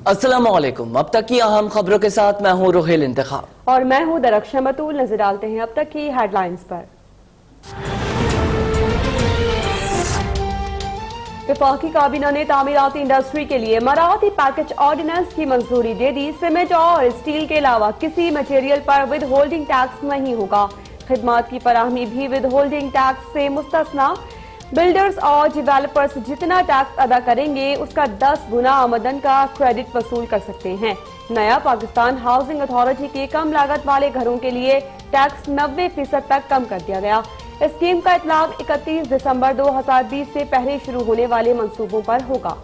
अस्सलामुअलैकुम। अब तक की अहम खबरों के साथ मैं हूँ रोहेल इंतखाब और मैं हूँ दरख्शां बतूल। नजर डालते हैं अब तक की हेडलाइंस पर। वफाकी काबीना ने तामीराती इंडस्ट्री के लिए मराठी पैकेज ऑर्डिनेंस की मंजूरी दे दी। सीमेंट और स्टील के अलावा किसी मटेरियल पर विद होल्डिंग टैक्स नहीं होगा। खिदमात की फराहमी भी विद होल्डिंग टैक्स से मुस्तस्ना। बिल्डर्स और डेवलपर्स जितना टैक्स अदा करेंगे उसका 10 गुना आमदन का क्रेडिट वसूल कर सकते हैं। नया पाकिस्तान हाउसिंग अथॉरिटी के कम लागत वाले घरों के लिए टैक्स 90% तक कम कर दिया गया। स्कीम का इतलाक 31 दिसंबर 2020 से पहले शुरू होने वाले मंसूबों पर होगा।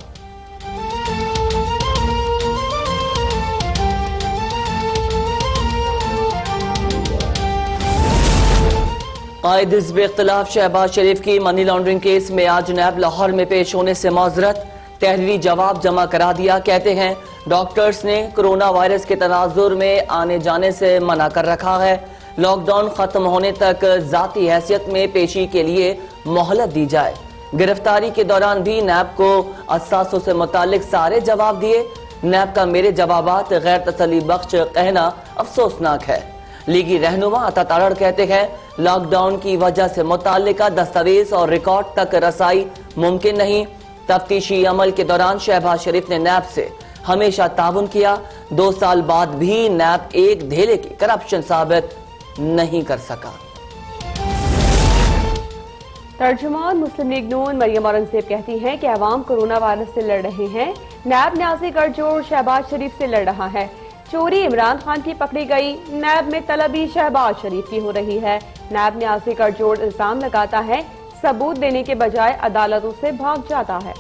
कायद हिज़्ब इख्तिलाफ शहबाज शरीफ की मनी लॉन्ड्रिंग केस में आज नैब लाहौर में पेश होने से माजरत। तहरीरी जवाब जमा करा दिया। कहते हैं डॉक्टर्स ने कोरोना वायरस के तनाजुर में आने जाने से मना कर रखा है। लॉकडाउन खत्म होने तक जाती हैसियत में पेशी के लिए मोहलत दी जाए। गिरफ्तारी के दौरान भी नैब को असासों से मुतालिक सारे जवाब दिए। नैब का मेरे जवाबात गैर तसल्ली बख्श कहना अफसोसनाक है। लीगी रहनुमा अता तारड़ कहते हैं लॉकडाउन की वजह से मुताल्लिका दस्तावेज और रिकॉर्ड तक रसाई मुमकिन नहीं। तफ्तीशी अमल के दौरान शहबाज शरीफ ने नैब से हमेशा ताउन किया। 2 साल बाद भी नैब एक धेले की करप्शन साबित नहीं कर सका। तर्जुमान मुस्लिम लीग नून मरियम औरंगजेब कहती हैं कि अवाम कोरोना वायरस से लड़ रहे हैं। नैब न्यासी गठजोड़ शहबाज शरीफ से लड़ रहा है। चोरी इमरान खान की पकड़ी गई। नैब में तलबी शहबाज शरीफ की हो रही है। नैब न्यासी गठजोड़ इल्जाम लगाता है, सबूत देने के बजाय अदालतों से भाग जाता है।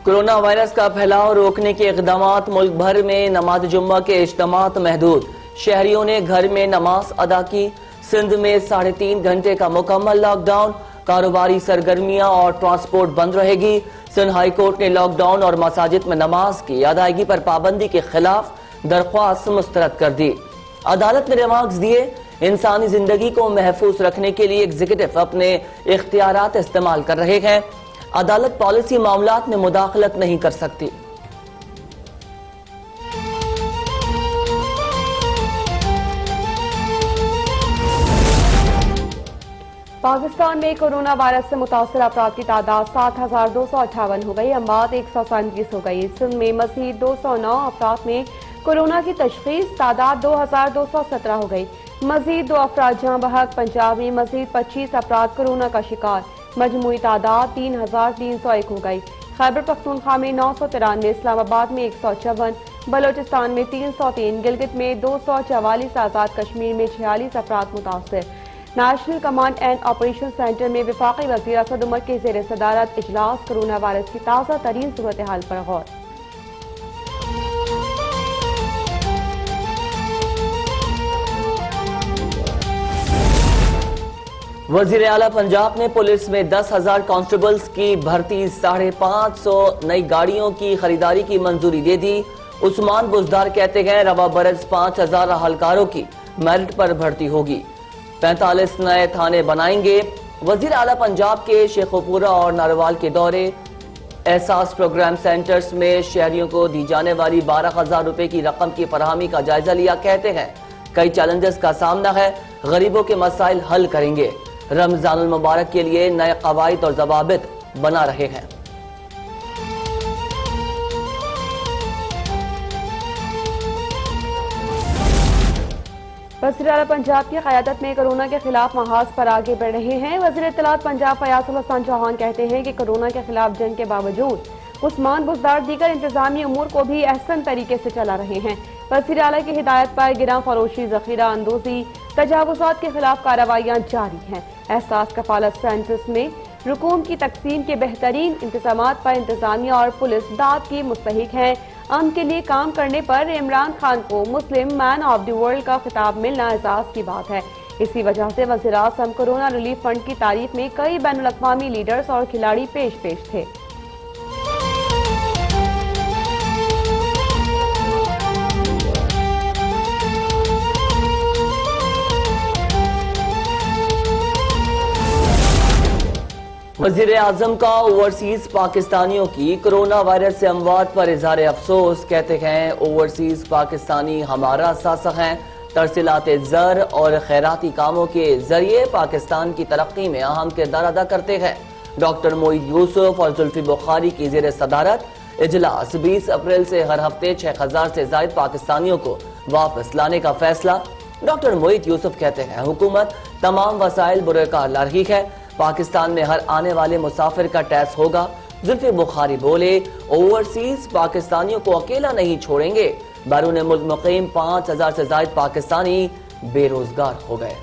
कोरोना वायरस का फैलाव रोकने के इक़दामात। मुल्क भर में नमाज जुम्मा के इज्तिमात महदूद। शहरियों ने घर में नमाज अदा की। सिंध में 3.5 घंटे का मुकम्मल लॉकडाउन। कारोबारी सरगर्मियां और ट्रांसपोर्ट बंद रहेगी। सिंध हाई कोर्ट ने लॉकडाउन और मसाजिद में नमाज की अदायगी पर पाबंदी के खिलाफ दरख्वास्त मुस्तरद कर दी। अदालत ने रिमार्क्स दिए, इंसानी जिंदगी को महफूज रखने के लिए एग्जीक्यूटिव अपने इख्तियारात इस्तेमाल कर रहे हैं। अदालत पॉलिसी मामलात में मुदाखलत नहीं कर सकती। पाकिस्तान में कोरोना वायरस से मुतासर अफराद की तादाद 7,258 हो गई। अमवात 137 हो गई। सिंध में मजीद 209 अफराद में कोरोना की तशखीस। तादाद 2,217 हो गई। मजीद 2 अफराद जहां बहक। पंजाब में मजीद 25 अफराद कोरोना का शिकार। मजमूई तादाद 3,301 हो गई। खैबर पख्तूनख्वा में 993, इस्लामाबाद में 154, बलोचिस्तान में 303, गिलगित में 244, आजाद कश्मीर में 46 अफराद मुतासर। National command and operation centre में वफाकी वज़ीर असद उमर के ज़ेर सदारत इजलास। कोरोना वायरस की ताज़ा तरीन सूरत हाल पर गौर। वज़ीर आला पंजाब ने पुलिस में 10,000 कांस्टेबल्स की भर्ती। 550 नई गाड़ियों की खरीदारी की मंजूरी दे दी। उस्मान बुजदार कहते हैं रवा बरस 5,000 अहलकारों की मेरिट पर भर्ती होगी। 45 नए थाने बनाएंगे। वज़ीर आला पंजाब के शेखोपुरा और नारवाल के दौरे। एहसास प्रोग्राम सेंटर्स में शहरियों को दी जाने वाली 12,000 रुपए की रकम की फराहमी का जायजा लिया। कहते हैं कई चैलेंजेस का सामना है, गरीबों के मसाइल हल करेंगे। रमजानुल मुबारक के लिए नए कवायद और जवाबित बना रहे हैं। वज़ीर आला पंजाब की क़यादत में कोरोना के खिलाफ महाज पर आगे बढ़ रहे हैं। वज़ीर इत्तलात पंजाब फयाज़ उल हसन चौहान कहते हैं कि कोरोना के खिलाफ जंग के बावजूद उस्मान बुजदार दीगर इंतजामी अमूर को भी अहसन तरीके से चला रहे हैं। वज़ीर आला की हिदायत पर गिरा फरोशी, जखीरा अंदोजी, तजावुज़ात के खिलाफ कार्रवाइयाँ जारी हैं। एहसास कफालत सेंटर्स में रुकूम की तकसीम के बेहतरीन इंतजामात पर इंतजामिया और पुलिस दाद की मुस्तहिक हैं। अमन के लिए काम करने पर इमरान खान को Muslim man of the world का खिताब मिलना एजाज की बात है। इसी वजह से वज़ीर आज़म कोरोना रिलीफ फंड की तारीफ में कई बैनुल अक़वामी लीडर्स और खिलाड़ी पेश थे। वजीर आजम का ओवरसीज पाकिस्तानियों की कोरोना वायरस से अमवात पर इजहार अफसोस। कहते हैं ओवरसीज पाकिस्तानी हमारा सासक हैं। तरसीलात ज़र और खैराती कामों के जरिए पाकिस्तान की तरक्की में अहम किरदार अदा करते हैं। डॉक्टर मोईद यूसुफ और जुल्फी बुखारी की जेर सदारत इजलास 20 अप्रैल से हर हफ्ते 6000 से जायद पाकिस्तानियों को वापस लाने का फैसला। डॉक्टर मोईद यूसुफ कहते हैं हुकूमत तमाम वसाइल बुरकार ला रही है। पाकिस्तान में हर आने वाले मुसाफिर का टैक्स होगा। जुल्फी बुखारी बोले ओवरसीज पाकिस्तानियों को अकेला नहीं छोड़ेंगे। बैरून मुल्क मुकीम 5000 से जायद पाकिस्तानी बेरोजगार हो गए।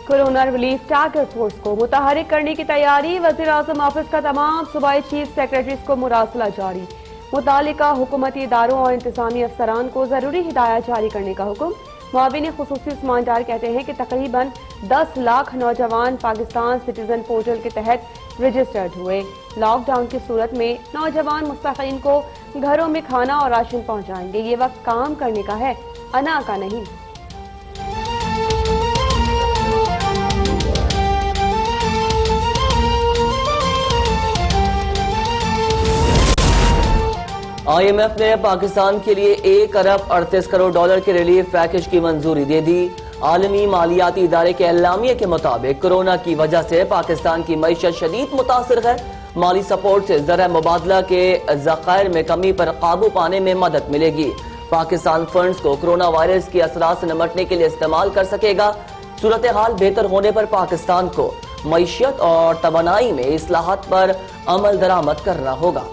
कोरोना रिलीफ टास्क फोर्स को मुतहरिक करने की तैयारी। वज़ीर आज़म ऑफिस का तमाम सूबाई चीफ सेक्रेटरीज को मुरासला जारी। मुतालिका हुकूमती इदारों और इंतजामी अफसरान को जरूरी हिदायत जारी करने का हुक्म। मुआविन खुसूसी उस्मान डार कहते हैं कि तकरीबन 10 लाख नौजवान पाकिस्तान सिटीजन पोर्टल के तहत रजिस्टर्ड हुए। लॉकडाउन की सूरत में नौजवान मुस्तकीन को घरों में खाना और राशन पहुंचाएंगे। ये वक्त काम करने का है, अना का नहीं। IMF ने पाकिस्तान के लिए 1 अरब 38 करोड़ डॉलर के रिलीफ पैकेज की मंजूरी दे दी। आलमी मालियाती इदारे के एलामिया के मुताबिक कोरोना की वजह से पाकिस्तान की मईशत शदीद मुतासिर है। माली सपोर्ट से ज़रा मुबादला के ज़खायर में कमी पर काबू पाने में मदद मिलेगी। पाकिस्तान फंड्स को कोरोना वायरस के असरात से निपटने के लिए इस्तेमाल कर सकेगा। सूरत हाल बेहतर होने पर पाकिस्तान को मईशत और तवानाई में इस्लाहात पर अमल दरामद करना होगा।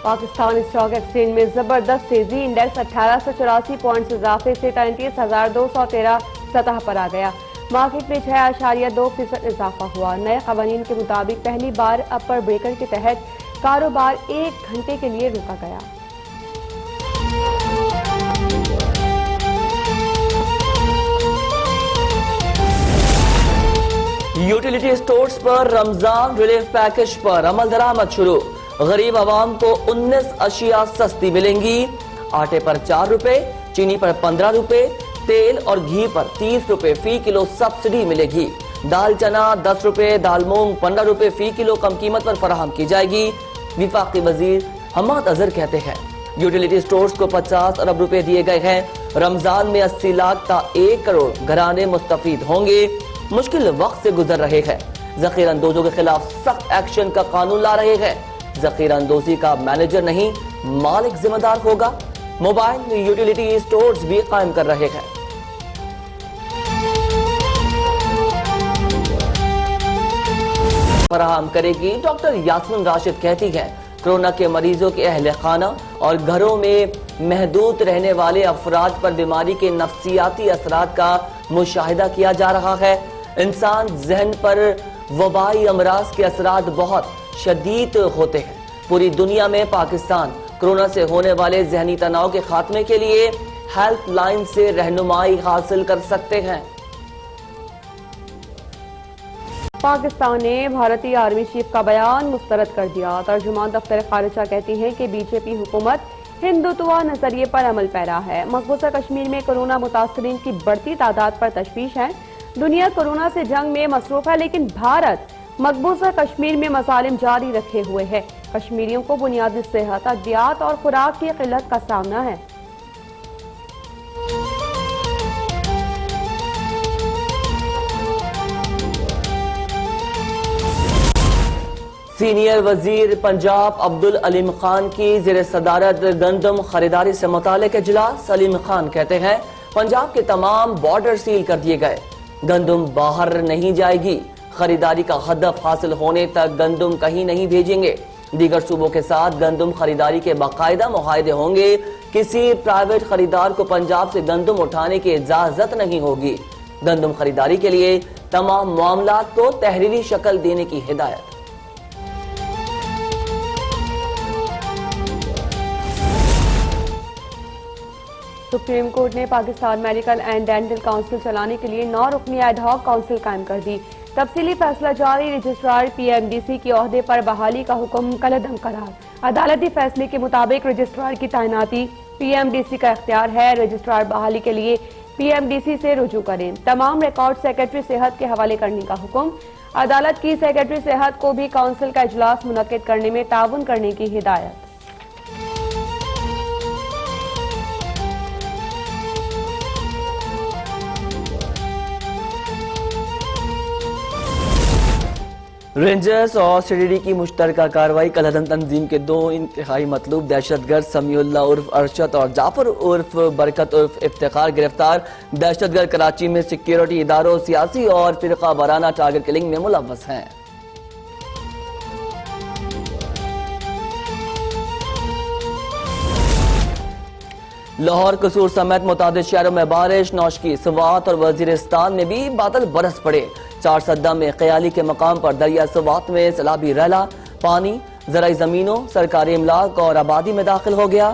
पाकिस्तान स्टॉक एक्सचेंज में जबरदस्त तेजी। इंडेक्स 1884 पॉइंट्स इजाफे से 33,213 सतह पर आ गया। मार्केट में 6.2% इजाफा हुआ। नए कवानीन के मुताबिक पहली बार अपर ब्रेकर के तहत कारोबार 1 घंटे के लिए रोका गया। यूटिलिटी स्टोर्स पर रमजान रिलीफ पैकेज पर अमल दरामद शुरू। गरीब आवाम को 19 अशिया सस्ती मिलेंगी। आटे पर 4 रुपए, चीनी पर 15 रुपए, तेल और घी पर 30 रुपए फी किलो सब्सिडी मिलेगी। दाल चना 10 रुपए, दाल मूंग 15 रुपए फी किलो कम कीमत पर फराहम की जाएगी। विफाकी वजीर हम्माद अजहर कहते हैं यूटिलिटी स्टोर्स को 50 अरब रुपए दिए गए हैं। रमजान में 80 लाख का 1 करोड़ घराने मुस्तफीद होंगे। मुश्किल वक्त से गुजर रहे हैं। जखीरा अंदोजों के खिलाफ सख्त एक्शन का कानून ला रहे हैं। जखीरा अंदोजी का मैनेजर नहीं मालिक जिम्मेदार होगा। मोबाइल यूटिलिटी स्टोर्स भी कायम कर रहे हैं। फराहम करेगी। डॉक्टर यास्मीन राशिद कहती हैं कोरोना के मरीजों के अहले खाना और घरों में महदूद रहने वाले अफराद पर बीमारी के नफ्सियाती असरात का मुशाहिदा किया जा रहा है। इंसान जहन पर वबाई अमराज के असरात बहुत शदीद होते हैं। पूरी दुनिया में पाकिस्तान कोरोना से होने वाले जहनी तनाव के खात्मे के लिए हेल्पलाइन से रहनुमाई हासिल कर सकते हैं। पाकिस्तान ने भारतीय आर्मी चीफ का बयान मुस्तरद कर दिया। तर्जुमान दफ्तर खारिजा कहती है कि बीजेपी हुकूमत हिंदुत्व नजरिए पर अमल पैरा है। मकबूजा कश्मीर में कोरोना मुतासरीन की बढ़ती तादाद पर तशवीश है। दुनिया कोरोना से जंग में मसरूफ है, लेकिन भारत मकबूजा कश्मीर में मसालिम जारी रखे हुए है। कश्मीरियों को बुनियादी सेहत, अद्वियात और खुराक की किल्लत का सामना है। सीनियर वजीर पंजाब अब्दुल अलीम खान की जेर सदारत गंदम खरीदारी से मुतालिक इजलास। अलीम खान कहते हैं पंजाब के तमाम बॉर्डर सील कर दिए गए। गंदम बाहर नहीं जाएगी। खरीदारी का हदफ हासिल होने तक गंदम कहीं नहीं भेजेंगे। दीगर सूबों के साथ गंदम खरीदारी के बाकायदा मुआहदे होंगे। किसी प्राइवेट खरीदार को पंजाब से गंदम उठाने की इजाजत नहीं होगी। गंदम खरीदारी के लिए तमाम मामलात को तहरीरी शक्ल देने की हिदायत। सुप्रीम कोर्ट ने Pakistan medical and dental council चलाने के लिए 9 रुकनी एड हॉक काउंसिल कायम कर दी। तफसीली फैसला जारी। रजिस्ट्रार PMDC के ओहदे पर बहाली का हुक्म कलअदम करार। अदालती फैसले के मुताबिक रजिस्ट्रार की तैनाती PMDC का इख्तियार है। रजिस्ट्रार बहाली के लिए PMDC से रुजू करें। तमाम रिकॉर्ड सेक्रेटरी सेहत के हवाले करने का हुक्म। अदालत की सेक्रेटरी सेहत को भी काउंसिल का इजलास मुनक्किद करने में ताउन करने की हिदायत। रेंजर्स और CDD की मुश्तरका कार्रवाई। कलअदम तंजीम के दो इंतहाई मतलूब दहशतगर्द समीउल्लाह उर्फ अरशद और जाफर उर्फ बरकत उर्फ इफ्तिखार गिरफ्तार। दहशतगर्द कराची में सिक्योरिटी इदारों, सियासी और फिरका वाराना टारगेट किलिंग में मुलव्वस हैं। लाहौर, कसूर समेत मुतादिद शहरों में बारिश। नौशकी, सवात और वजीरिस्तान में भी बादल बरस पड़े। चार सद्दा में ख्याली के मकाम पर दरिया सवात में सैलाबी रैला। पानी जराई जमीनों, सरकारी इमलाक और आबादी में दाखिल हो गया।